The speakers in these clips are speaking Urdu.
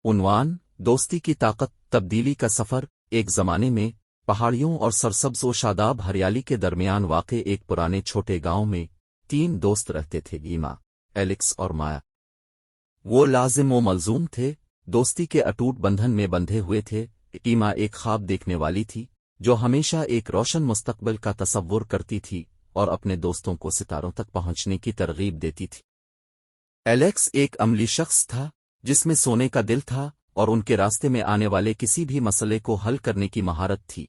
عنوان: دوستی کی طاقت، تبدیلی کا سفر۔ ایک زمانے میں پہاڑیوں اور سرسبز و شاداب ہریالی کے درمیان واقع ایک پرانے چھوٹے گاؤں میں 3 دوست رہتے تھے، ایما، ایلکس اور مایا۔ وہ لازم و ملزوم تھے، دوستی کے اٹوٹ بندھن میں بندھے ہوئے تھے۔ ایما ایک خواب دیکھنے والی تھی جو ہمیشہ ایک روشن مستقبل کا تصور کرتی تھی اور اپنے دوستوں کو ستاروں تک پہنچنے کی ترغیب دیتی تھی۔ ایلیکس ایک عملی شخص تھا جس میں سونے کا دل تھا اور ان کے راستے میں آنے والے کسی بھی مسئلے کو حل کرنے کی مہارت تھی۔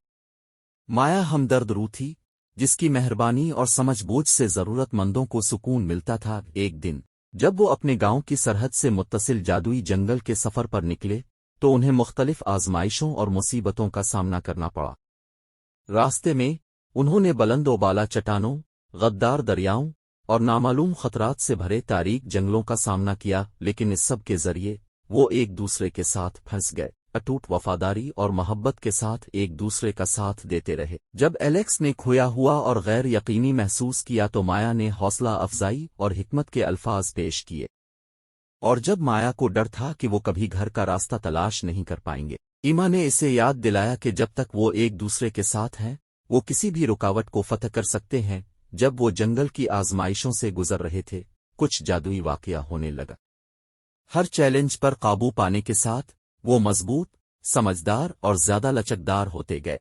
مایا ہمدرد روح تھی جس کی مہربانی اور سمجھ بوجھ سے ضرورت مندوں کو سکون ملتا تھا۔ ایک دن جب وہ اپنے گاؤں کی سرحد سے متصل جادوئی جنگل کے سفر پر نکلے تو انہیں مختلف آزمائشوں اور مصیبتوں کا سامنا کرنا پڑا۔ راستے میں انہوں نے بلند و بالا چٹانوں، غدار دریاؤں اور نامعلوم خطرات سے بھرے تاریک جنگلوں کا سامنا کیا، لیکن اس سب کے ذریعے وہ ایک دوسرے کے ساتھ پھنس گئے، اٹوٹ وفاداری اور محبت کے ساتھ ایک دوسرے کا ساتھ دیتے رہے۔ جب ایلیکس نے کھویا ہوا اور غیر یقینی محسوس کیا تو مایا نے حوصلہ افزائی اور حکمت کے الفاظ پیش کیے، اور جب مایا کو ڈر تھا کہ وہ کبھی گھر کا راستہ تلاش نہیں کر پائیں گے، ایما نے اسے یاد دلایا کہ جب تک وہ ایک دوسرے کے ساتھ ہیں وہ کسی بھی رکاوٹ کو فتح کر سکتے ہیں۔ جب وہ جنگل کی آزمائشوں سے گزر رہے تھے، کچھ جادوئی واقعہ ہونے لگا۔ ہر چیلنج پر قابو پانے کے ساتھ وہ مضبوط، سمجھدار اور زیادہ لچکدار ہوتے گئے۔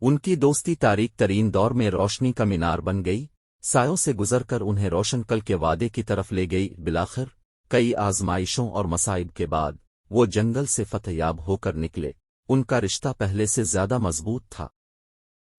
ان کی دوستی تاریک ترین دور میں روشنی کا مینار بن گئی، سایوں سے گزر کر انہیں روشن کل کے وعدے کی طرف لے گئی۔ بالآخر کئی آزمائشوں اور مصائب کے بعد وہ جنگل سے فتح یاب ہو کر نکلے۔ ان کا رشتہ پہلے سے زیادہ مضبوط تھا،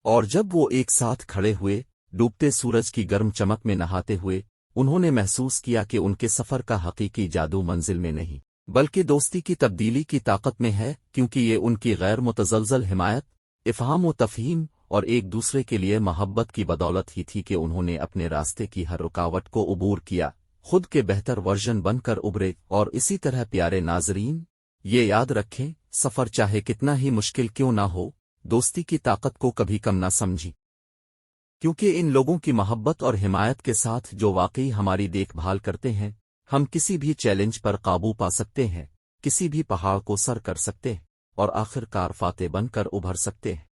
اور جب وہ ایک ساتھ کھڑے ہوئے، ڈوبتے سورج کی گرم چمک میں نہاتے ہوئے، انہوں نے محسوس کیا کہ ان کے سفر کا حقیقی جادو منزل میں نہیں بلکہ دوستی کی تبدیلی کی طاقت میں ہے، کیونکہ یہ ان کی غیر متزلزل حمایت، افہام و تفہیم اور ایک دوسرے کے لیے محبت کی بدولت ہی تھی کہ انہوں نے اپنے راستے کی ہر رکاوٹ کو عبور کیا، خود کے بہتر ورژن بن کر ابھرے۔ اور اسی طرح پیارے ناظرین، یہ یاد رکھیں، سفر چاہے کتنا ہی مشکل کیوں نہ ہو، دوستی کی طاقت کو کبھی کم نہ سمجھی، کیونکہ ان لوگوں کی محبت اور حمایت کے ساتھ جو واقعی ہماری دیکھ بھال کرتے ہیں، ہم کسی بھی چیلنج پر قابو پا سکتے ہیں، کسی بھی پہاڑ کو سر کر سکتے ہیں اور آخر کار فاتح بن کر ابھر سکتے ہیں۔